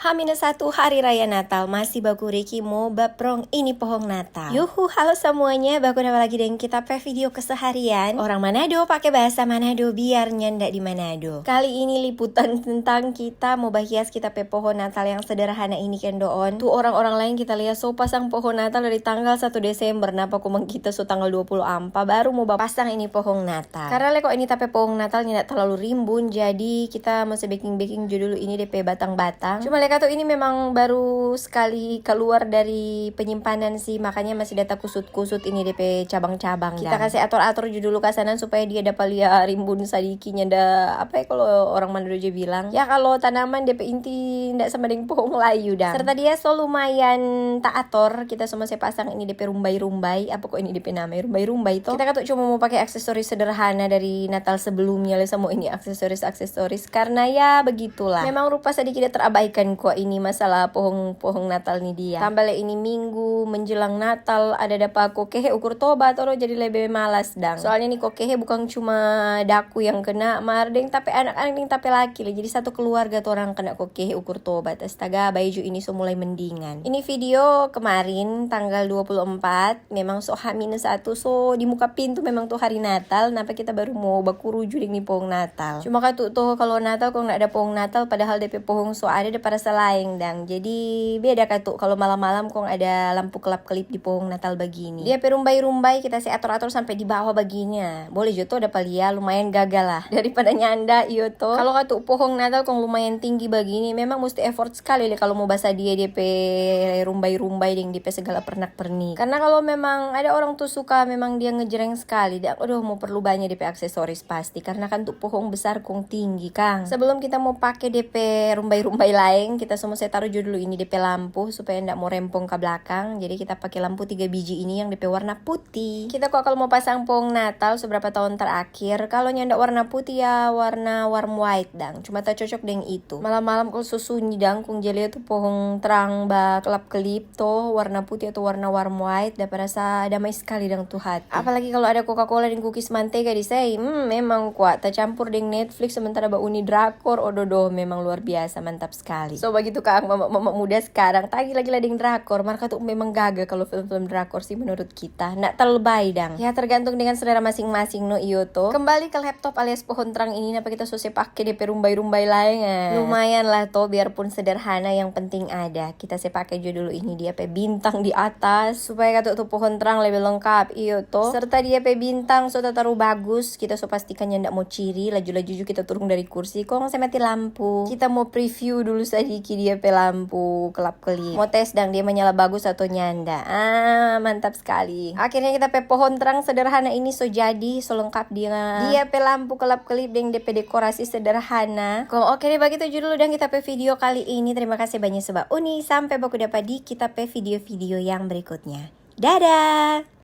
H-1 Hari Raya Natal, masih baku Riki mau baprong ini pohon Natal. Yuhu, halo semuanya, baku dapat lagi dengan kita video keseharian orang Manado pakai bahasa Manado biar nyandak di Manado. Kali ini liputan tentang kita mau bahas kita pohon Natal yang sederhana ini kan doon. Tuh orang-orang lain kita lihat so pasang pohon Natal dari tanggal 1 Desember, napa kumang kita so tanggal 24 baru mau pasang ini pohon Natal. Karena kok ini tapi pohon Natal tidak terlalu rimbun, jadi kita masih baking dulu ini DP batang-batang. Cuma kata ini memang baru sekali keluar dari penyimpanan sih, makanya masih data kusut-kusut ini DP cabang-cabang. Kita kasih atur-atur dulu kasanan supaya dia dapat lihat rimbun sadikinya ada apa ya kalau orang Manado aja bilang. Ya kalau tanaman DP inti ndak sama dengan pohon layu dah. Serta dia so lumayan tak atur, kita semua saya pasang ini DP rumbai-rumbai. Apa kok ini DP nama rumbai-rumbai toh? Kita kata cuma mau pakai aksesoris sederhana dari Natal sebelumnya lah, semua ini aksesoris karena ya begitulah. Memang rupa sedikit terabaikan kok ini masalah pohon Natal nih dia. Tambah ini minggu menjelang Natal ada dapat kokehe ukur toba toro jadi lebih malas dang. Soalnya nih kokehe bukan cuma daku yang kena, mardeng tapi anak-anak yang tapi laki lah. Jadi satu keluarga tuh orang kena kokehe ukur toba. Astaga, baju ini so mulai mendingan. Ini video kemarin tanggal 24, memang so H-1 so di muka pintu memang tuh hari Natal. Kenapa kita baru mau bakuru juling nih pohon Natal. Cuma kata tuh kalau Natal kok nggak ada pohon Natal padahal DP pohon so ada pada selain dang. Jadi beda katu kalau malam-malam kok ada lampu kelap-kelip di pohon Natal begini. Dia perumbai-rumbai kita sih atur-atur sampai di bawah baginya. Boleh joto dapat lihat lumayan gagal lah daripada nyanda iyo to. Kalau katu pohon Natal kok lumayan tinggi begini memang mesti effort sekali lah kalau mau basa dia DP rumbai-rumbai ding DP segala pernak-pernik. Karena kalau memang ada orang tuh suka memang dia ngejreng sekali. Aduh mau perlu banyak DP aksesoris pasti karena kan tuh pohon besar kong tinggi Kang. Sebelum kita mau pakai DP rumbai-rumbai lain, kita semua saya taruh dulu ini DP lampu supaya ndak mau rempong ke belakang. Jadi kita pakai lampu 3 biji ini yang DP warna putih. Kita kok kalau mau pasang pohon Natal seberapa tahun terakhir, kalau nyandak warna putih ya warna warm white dang. Cuma tak cocok dengan itu. Malam-malam kalau sunyi dang kung jeli tuh pohon terang ba kelap-kelip tuh warna putih atau warna warm white dapat rasa damai sekali dang tuh hati. Apalagi kalau ada Coca-Cola dan cookies mantega di say, memang kuat. Tak campur dengan Netflix sementara ba uni drakor, ododo memang luar biasa mantap sekali. So begitu Kang mama muda sekarang tagi lagi lading drakor, mereka tuh memang gagal kalau film-film drakor sih menurut kita. Nak terlebay dang. Ya tergantung dengan selera masing-masing no iyo to. Kembali ke laptop alias pohon terang ini napa kita susah pakai DP rumbai-rumbai lain lumayan lah to biarpun sederhana yang penting ada. Kita saya pakai dulu ini dia pe bintang di atas supaya kata tuh pohon terang lebih lengkap iyo to. Serta dia pe bintang so taruh bagus. Kita so pastikan ndak mau ciri laju-laju kita turun dari kursi. Kok saya mati lampu. Kita mau preview dulu sedikit dia pe lampu kelap-kelip. Mau tes dang dia menyala bagus atau nyanda. Mantap sekali. Akhirnya kita pe pohon terang sederhana ini so jadi, so lengkap dia pe lampu kelap-kelip dan DP dekorasi sederhana. Oke deh begitu dulu dan kita pe video kali ini. Terima kasih banyak sebab uni sampai baku dapat di kita pe video-video yang berikutnya. Dadah.